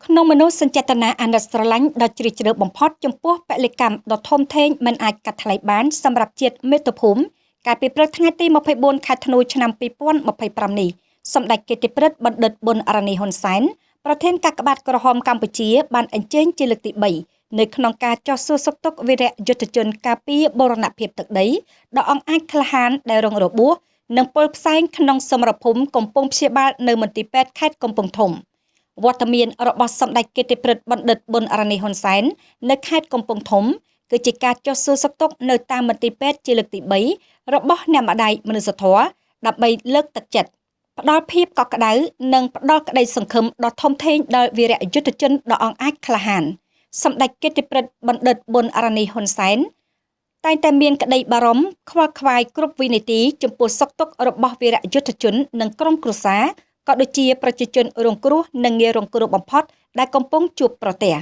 ក្នុងមនុស្សសញ្ចេតនាអាណិតស្រឡាញ់ដ៏ជ្រាលជ្រៅបំផុតចំពោះពលិកម្មដ៏ធំធេងមិនអាចកាត់ថ្លៃបានសម្រាប់ជាតិមាតុភូមិកាលពីព្រឹកថ្ងៃទី24ខែធ្នូឆ្នាំ2025នេះសម្ដេចគតិប្រិទ្ធបណ្ឌិតប៊ុនរ៉ានីហ៊ុនសែនប្រធានកាកបាទក្រហមកម្ពុជាបានអញ្ជើញជាលើកទី3នៅក្នុងការចុះសួរសុខទុក្ខវីរយុទ្ធជនការពារបូរណភាពទឹកដីដ៏អង្អាចក្លាហានដែលរងរបួសនិងពលផ្សែងក្នុងសមរភូមិកំពុងព្យាបាលនៅមន្ទីរពេទ្យខេត្តកំពង់ធំវត្តមានរបស់សម្ដេចគតិប្រិទ្ធបណ្ឌិតប៊ុនរ៉ានីហ៊ុនសែននៅខេត្តកំពង់ធំគឺជាការចុះសួរសុខទុក្ខនៅតាមមន្ទីរពេទ្យជាលើកទី3របស់អ្នកម្ដាយមនុស្សធម៌ដើម្បីលើកទឹកចិត្តផ្ដល់ភាពកក់ក្ដៅនិងផ្ដល់ក្តីសង្ឃឹមដ៏ធំធេងដល់វីរយុទ្ធជនដ៏អង្អាចក្លាហានសម្ដេចគតិប្រិទ្ធបណ្ឌិតប៊ុនរ៉ានីហ៊ុនសែនតែងតែមានក្តីបារម្ភខ្វល់ខ្វាយគ្រប់វិនាទីចំពោះសុខទុក្ខរបស់វីរយុទ្ធជននិងក្រុមគ្រួសារក៏ដូចជាប្រជាជនរងគ្រោះនិងងាយរងគ្រោះបំផុតដែលកំពុងជួបប្រទះ